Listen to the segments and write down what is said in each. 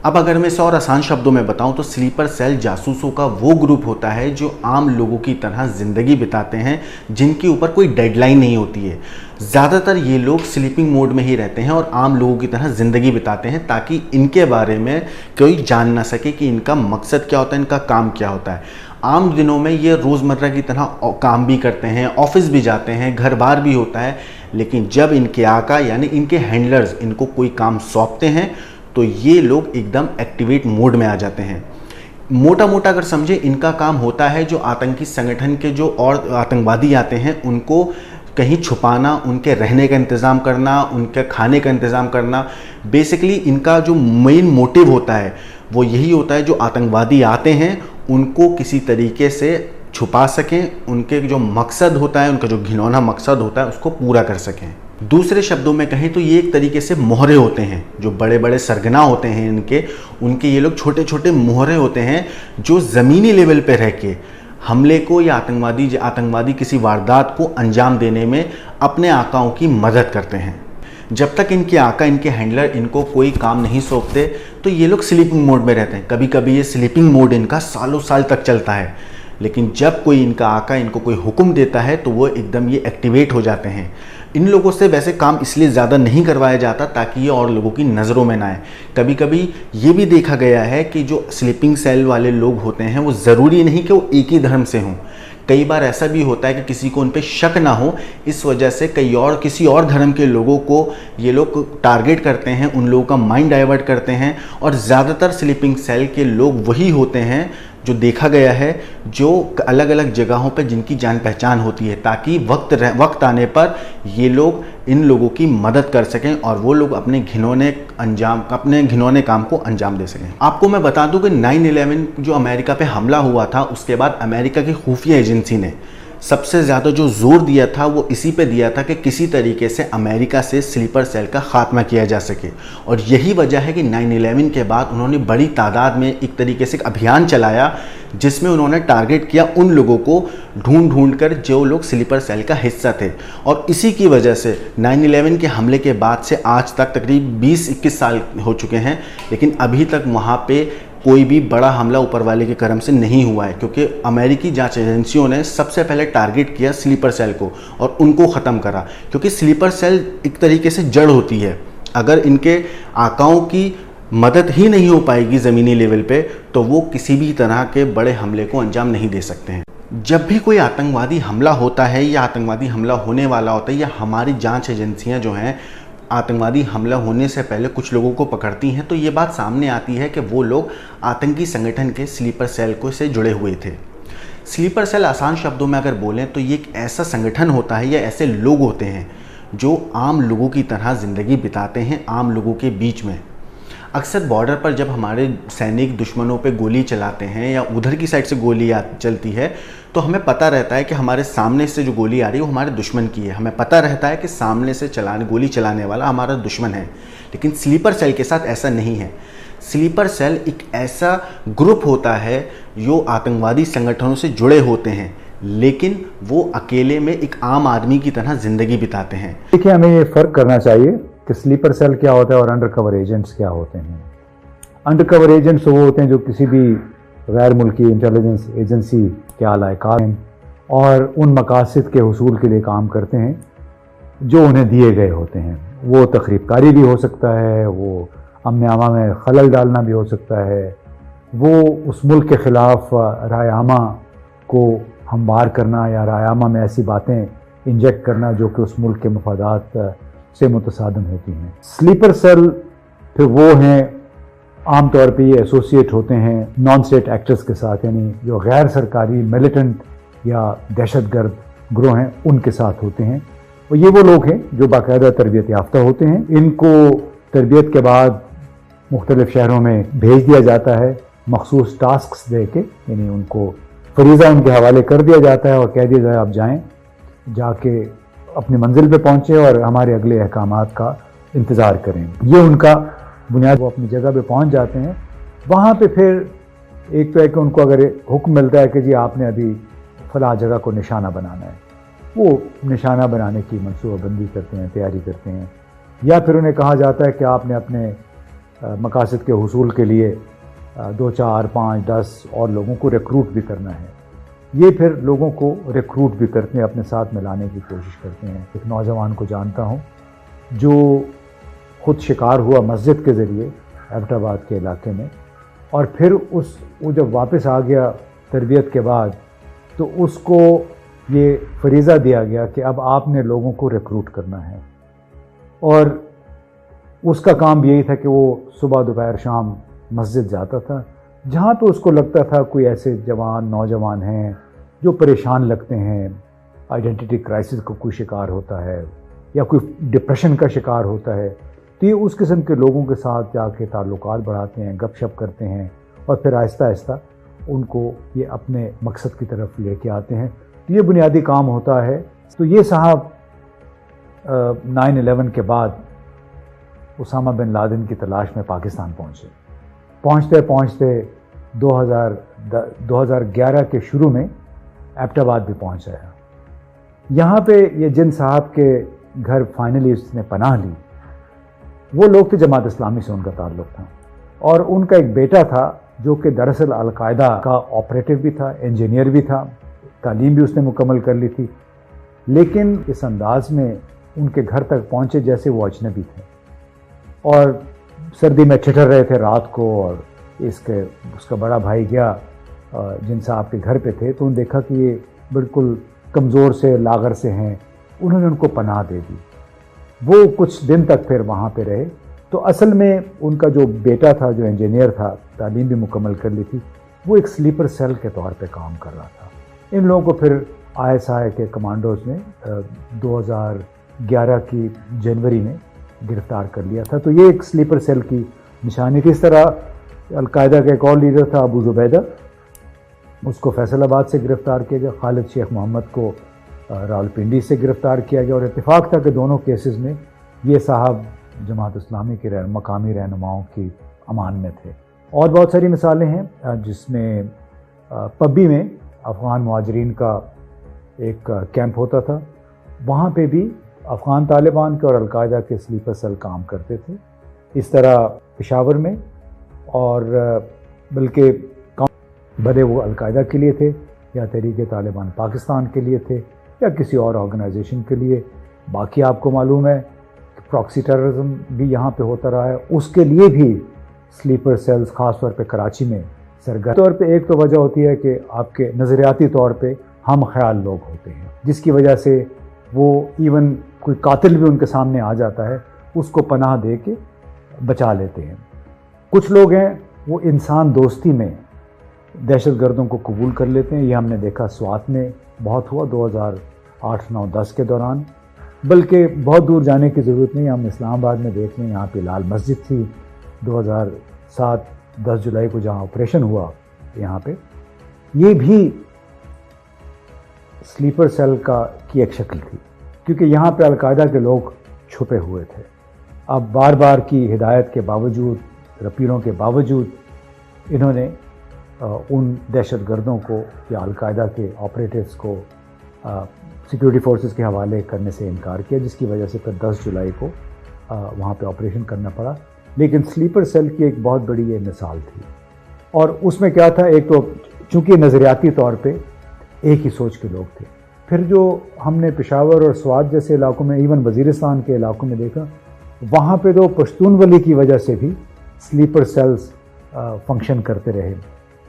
अब अगर मैं इसे और आसान शब्दों में बताऊं तो स्लीपर सेल जासूसों का वो ग्रुप होता है जो आम लोगों की तरह ज़िंदगी बिताते हैं, जिनके ऊपर कोई डेडलाइन नहीं होती है। ज़्यादातर ये लोग स्लीपिंग मोड में ही रहते हैं और आम लोगों की तरह ज़िंदगी बिताते हैं, ताकि इनके बारे में कोई जान ना सके कि इनका मकसद क्या होता है, इनका काम क्या होता है। आम दिनों में ये रोज़मर्रा की तरह काम भी करते हैं, ऑफिस भी जाते हैं, घर बार भी होता है, लेकिन जब इनके आका यानी इनके हैंडलर्स इनको कोई काम सौंपते हैं तो ये लोग एकदम एक्टिवेट मोड में आ जाते हैं। मोटा मोटा अगर समझे, इनका काम होता है जो आतंकी संगठन के जो और आतंकवादी आते हैं उनको कहीं छुपाना, उनके रहने का इंतज़ाम करना, उनके खाने का इंतज़ाम करना। बेसिकली इनका जो मेन मोटिव होता है वो यही होता है, जो आतंकवादी आते हैं उनको किसी तरीके से छुपा सकें, उनके जो मकसद होता है, उनका जो घिनौना मकसद होता है उसको पूरा कर सकें। दूसरे शब्दों में कहें तो ये एक तरीके से मोहरे होते हैं, जो बड़े बड़े सरगना होते हैं उनके ये लोग छोटे छोटे मोहरे होते हैं जो ज़मीनी लेवल पे रह के हमले को या आतंकवादी किसी वारदात को अंजाम देने में अपने आकाओं की मदद करते हैं। जब तक इनके आका, इनके हैंडलर इनको कोई काम नहीं सौंपते तो ये लोग स्लीपिंग मोड में रहते हैं। कभी कभी ये स्लीपिंग मोड इनका सालों साल तक चलता है, लेकिन जब कोई इनका आका इनको कोई हुक्म देता है तो वो एकदम ये एक्टिवेट हो जाते हैं। इन लोगों से वैसे काम इसलिए ज़्यादा नहीं करवाया जाता ताकि ये और लोगों की नज़रों में ना आए। कभी कभी ये भी देखा गया है कि जो स्लीपिंग सेल वाले लोग होते हैं वो ज़रूरी नहीं कि वो एक ही धर्म से हों। कई बार ऐसा भी होता है कि किसी को उन पे शक ना हो, इस वजह से किसी और धर्म के लोगों को ये लोग टारगेट करते हैं, उन लोगों का माइंड डाइवर्ट करते हैं। और ज़्यादातर स्लीपिंग सेल के लोग वही होते हैं जो देखा गया है, जो अलग अलग जगहों पर जिनकी जान पहचान होती है, ताकि वक्त आने पर ये लोग इन लोगों की मदद कर सकें और वो लोग अपने घिनौने काम को अंजाम दे सकें। आपको मैं बता दूं कि 9/11 जो अमेरिका पे हमला हुआ था, उसके बाद अमेरिका की खुफिया एजेंसी ने सबसे ज़्यादा जो जोर दिया था वो इसी पे दिया था कि किसी तरीके से अमेरिका से स्लीपर सेल का खात्मा किया जा सके। और यही वजह है कि 9/11 के बाद उन्होंने बड़ी तादाद में एक तरीके से एक अभियान चलाया, जिसमें उन्होंने टारगेट किया उन लोगों को ढूंढ कर जो लोग स्लीपर सेल का हिस्सा थे। और इसी की वजह से 9/11 के हमले के बाद से आज तक तकरीब 20-21 साल हो चुके हैं, लेकिन अभी तक वहाँ पे कोई भी बड़ा हमला ऊपर वाले के करम से नहीं हुआ है, क्योंकि अमेरिकी जांच एजेंसियों ने सबसे पहले टारगेट किया स्लीपर सेल को और उनको ख़त्म करा। क्योंकि स्लीपर सेल एक तरीके से जड़ होती है, अगर इनके आकाओं की मदद ही नहीं हो पाएगी ज़मीनी लेवल पे तो वो किसी भी तरह के बड़े हमले को अंजाम नहीं दे सकते हैं। जब भी कोई आतंकवादी हमला होता है या आतंकवादी हमला होने वाला होता है, या हमारी जाँच एजेंसियाँ जो हैं आतंकवादी हमला होने से पहले कुछ लोगों को पकड़ती हैं, तो ये बात सामने आती है कि वो लोग आतंकी संगठन के स्लीपर सेल को से जुड़े हुए थे। स्लीपर सेल आसान शब्दों में अगर बोलें तो ये एक ऐसा संगठन होता है या ऐसे लोग होते हैं जो आम लोगों की तरह ज़िंदगी बिताते हैं आम लोगों के बीच में। अक्सर बॉर्डर पर जब हमारे सैनिक दुश्मनों पे गोली चलाते हैं या उधर की साइड से गोली चलती है तो हमें पता रहता है कि हमारे सामने से जो गोली आ रही है वो हमारे दुश्मन की है। हमें पता रहता है कि सामने से गोली चलाने वाला हमारा दुश्मन है। लेकिन स्लीपर सेल के साथ ऐसा नहीं है। स्लीपर सेल एक ऐसा ग्रुप होता है जो आतंकवादी संगठनों से जुड़े होते हैं, लेकिन वो अकेले में एक आम आदमी की तरह ज़िंदगी बिताते हैं। देखिए, हमें ये फ़र्क करना चाहिए कि स्लीपर सेल क्या होता है और अंडर कवर एजेंट्स क्या होते हैं। अंडर कवर एजेंट्स वो होते हैं जो किसी भी गैर मुल्की इंटेलिजेंस एजेंसी के आलाकार हैं और उन मकासद के हुसूल के लिए काम करते हैं जो उन्हें दिए गए होते हैं। वो तखरीबकारी भी हो सकता है, वो अमन-ए-आमा में खलल डालना भी हो सकता है, वो उस मुल्क के ख़िलाफ़ राय-ए-आमा को हमवार करना या राय-ए-आमा में ऐसी बातें इंजेक्ट करना जो कि उस मुल्क के मफादात से मुतसादम होती हैं। स्लीपर सेल फिर वो हैं, आम तौर पे ये एसोसिएट होते हैं नॉन स्टेट एक्टर्स के साथ, यानी जो गैर सरकारी मिलिटेंट या दहशतगर्द ग्रोह हैं उनके साथ होते हैं। और ये वो लोग हैं जो बाकायदा तरबियत याफ्ता होते हैं। इनको तरबियत के बाद मुख्तलिफ शहरों में भेज दिया जाता है मखसूस टास्क्स दे के, यानी उनको फरीज़ा उनके हवाले कर दिया जाता है और कह दिया जाए आप जाएँ, जाके अपनी मंजिल पे पहुँचे और हमारे अगले अहकामात का इंतज़ार करें। ये उनका बुनियाद, वो अपनी जगह पे पहुँच जाते हैं। वहाँ पे फिर एक तो है कि उनको अगर हुक्म मिलता है कि जी आपने अभी फला जगह को निशाना बनाना है, वो निशाना बनाने की मनसूबाबंदी करते हैं, तैयारी करते हैं। या फिर उन्हें कहा जाता है कि आपने अपने مقاصد کے حصول کے لیے 2 4 5 10 اور لوگوں کو ریکروٹ بھی کرنا ہے. یہ پھر لوگوں کو ریکروٹ بھی کرتے ہیں, اپنے ساتھ ملانے کی کوشش کرتے ہیں. ایک نوجوان کو جانتا ہوں جو خود شکار ہوا مسجد کے ذریعے ایبٹ آباد کے علاقے میں, اور پھر وہ جب واپس آ گیا تربیت کے بعد تو اس کو یہ فریضہ دیا گیا کہ اب آپ نے لوگوں کو ریکروٹ کرنا ہے. اور اس کا کام بھی یہی تھا کہ وہ صبح دوپہر شام مسجد جاتا تھا, جہاں پہ اس کو لگتا تھا کوئی ایسے نوجوان ہیں جو پریشان لگتے ہیں, آئیڈینٹی کرائسس کا کوئی شکار ہوتا ہے یا کوئی ڈپریشن کا شکار ہوتا ہے, تو یہ اس قسم کے لوگوں کے ساتھ جا کے تعلقات بڑھاتے ہیں, گپ شپ کرتے ہیں, اور پھر آہستہ آہستہ ان کو یہ اپنے مقصد کی طرف لے کے آتے ہیں. تو یہ بنیادی کام ہوتا ہے. تو یہ صاحب 9/11 کے بعد اسامہ بن لادن کی تلاش میں پاکستان پہنچتے پہنچتے 2011 کے شروع میں ایبٹ آباد بھی پہنچ آیا. یہاں پہ یہ جن صاحب کے گھر فائنلی اس نے پناہ لی, وہ لوگ تھے جماعت اسلامی سے ان کا تعلق تھا, اور ان کا ایک بیٹا تھا جو کہ دراصل القاعدہ کا آپریٹو بھی تھا, انجینئر بھی تھا, تعلیم بھی اس نے مکمل کر لی تھی, لیکن اس انداز میں ان کے گھر تک پہنچے جیسے وہ اجنبی تھے, اور سردی میں ٹھٹر رہے تھے رات کو. اور اس کا بڑا بھائی گیا جن صاحب کے گھر پہ تھے, تو انہوں نے دیکھا کہ یہ بالکل کمزور سے لاغر سے ہیں, انہوں نے ان کو پناہ دے دی. وہ کچھ دن تک پھر وہاں پہ رہے. تو اصل میں ان کا جو بیٹا تھا جو انجینئر تھا, تعلیم بھی مکمل کر لی تھی, وہ ایک سلیپر سیل کے طور پہ کام کر رہا تھا. ان لوگوں کو پھر ISI کے کمانڈوز نے 2011 کی جنوری میں گرفتار کر لیا تھا. تو یہ ایک سلیپر سیل کی نشانی تھی. اس طرح القاعدہ کا ایک اور لیڈر تھا ابو زبیدہ, اس کو فیصل آباد سے گرفتار کیا گیا. خالد شیخ محمد کو راولپنڈی سے گرفتار کیا گیا, اور اتفاق تھا کہ دونوں کیسز میں یہ صاحب جماعت اسلامی کے مقامی رہنماؤں کی امان میں تھے. اور بہت ساری مثالیں ہیں, جس میں پبی میں افغان مہاجرین کا ایک کیمپ ہوتا تھا, وہاں پہ بھی افغان طالبان کے اور القاعدہ کے سلیپر سیل کام کرتے تھے. اس طرح پشاور میں, اور بلکہ بھلے وہ القاعدہ کے لیے تھے یا تحریک طالبان پاکستان کے لیے تھے یا کسی اور آرگنائزیشن کے لیے. باقی آپ کو معلوم ہے کہ پراکسی ٹیررزم بھی یہاں پہ ہوتا رہا ہے, اس کے لیے بھی سلیپر سیلز خاص طور پہ کراچی میں سرگرم طور پہ. ایک تو وجہ ہوتی ہے کہ آپ کے نظریاتی طور پہ ہم خیال لوگ ہوتے ہیں, جس کی وجہ سے وہ ایون کوئی قاتل بھی ان کے سامنے آ جاتا ہے اس کو پناہ دے کے بچا لیتے ہیں. کچھ لوگ ہیں وہ انسان دوستی میں دہشت گردوں کو قبول کر لیتے ہیں. یہ ہم نے دیکھا سوات میں بہت ہوا 2008 9 10 کے دوران. بلکہ بہت دور جانے کی ضرورت نہیں, ہم اسلام آباد میں دیکھ لیں, یہاں پہ لال مسجد تھی 2007 10 جولائی کو جہاں آپریشن ہوا, یہاں پہ یہ بھی سلیپر سیل کی ایک شکل تھی, کیونکہ یہاں پہ القاعدہ کے لوگ چھپے ہوئے تھے. اب بار بار کی ہدایت کے باوجود, رپیروں کے باوجود, انہوں نے ان دہشت گردوں کو یا القاعدہ کے آپریٹرز کو سیکیورٹی فورسز کے حوالے کرنے سے انکار کیا, جس کی وجہ سے پھر 10 جولائی کو وہاں پہ آپریشن کرنا پڑا. لیکن سلیپر سیل کی ایک بہت بڑی یہ مثال تھی, اور اس میں کیا تھا, ایک تو چونکہ نظریاتی طور پہ ایک ہی سوچ کے لوگ تھے. پھر جو ہم نے پشاور اور سوات جیسے علاقوں میں, ایون وزیرستان کے علاقوں میں دیکھا, وہاں پہ تو پشتون ولی کی وجہ سے بھی سلیپر سیلز فنکشن کرتے رہے,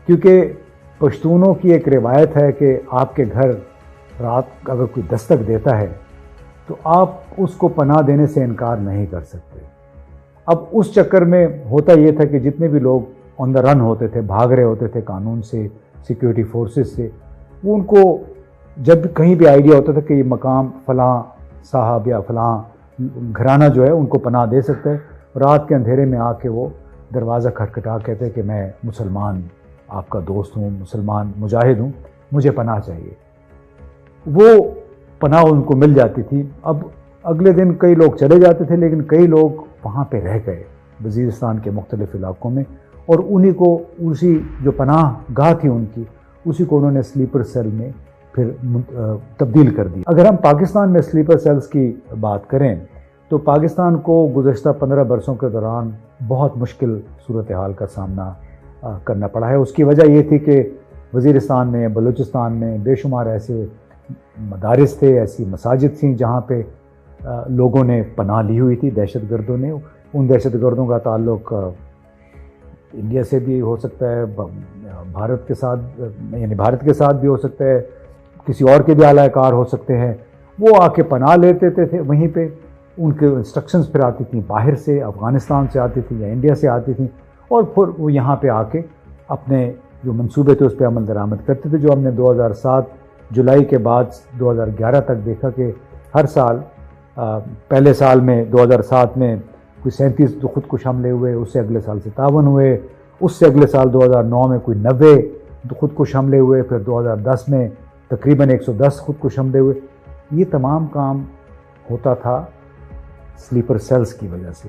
کیونکہ پشتونوں کی ایک روایت ہے کہ آپ کے گھر رات اگر کوئی دستک دیتا ہے تو آپ اس کو پناہ دینے سے انکار نہیں کر سکتے. اب اس چکر میں ہوتا یہ تھا کہ جتنے بھی لوگ آن دا رن ہوتے تھے, بھاگ رہے ہوتے تھے قانون سے, سیکیورٹی فورسز سے, وہ ان کو جب کہیں بھی آئیڈیا ہوتا تھا کہ یہ مقام فلاں صاحب یا فلاں گھرانہ جو ہے ان کو پناہ دے سکتا ہے, رات کے اندھیرے میں آ کے وہ دروازہ کھٹکھٹا کہتے کہ میں مسلمان آپ کا دوست ہوں, مسلمان مجاہد ہوں, مجھے پناہ چاہیے. وہ پناہ ان کو مل جاتی تھی. اب اگلے دن کئی لوگ چلے جاتے تھے, لیکن کئی لوگ وہاں پہ رہ گئے وزیرستان کے مختلف علاقوں میں, اور انہی کو اسی جو پناہ گاہ تھی ان کی, اسی کو انہوں نے سلیپر سیل میں پھر تبدیل کر دی. اگر ہم پاکستان میں سلیپر سیلز کی بات کریں تو پاکستان کو گزشتہ 15 برسوں کے دوران بہت مشکل صورتحال کا سامنا کرنا پڑا ہے. اس کی وجہ یہ تھی کہ وزیرستان میں، بلوچستان میں بے شمار ایسے مدارس تھے، ایسی مساجد تھیں جہاں پہ لوگوں نے پناہ لی ہوئی تھی، دہشت گردوں نے. ان دہشت گردوں کا تعلق انڈیا سے بھی ہو سکتا ہے، بھارت کے ساتھ، یعنی بھارت کے ساتھ بھی ہو سکتا ہے، کسی اور کے بھی اعلی کار ہو سکتے ہیں. وہ آ کے پناہ لیتے تھے وہیں پہ. ان کے انسٹرکشنز پھر آتی تھیں باہر سے، افغانستان سے آتی تھیں یا انڈیا سے آتی تھیں، اور پھر وہ یہاں پہ آ کے اپنے جو منصوبے تھے اس پہ عمل درآمد کرتے تھے. جو ہم نے 2007 جولائی کے بعد 2011 تک دیکھا کہ ہر سال، پہلے سال میں 2007 میں کوئی 37 خودکش حملے ہوئے، اس سے اگلے سال 57 ہوئے، اس سے اگلے سال 2009 میں کوئی 90 خودکش حملے ہوئے، پھر 2010 میں تقریباً 110 خودکش حملے ہوئے. یہ تمام کام ہوتا تھا سلیپر سیلز کی وجہ سے.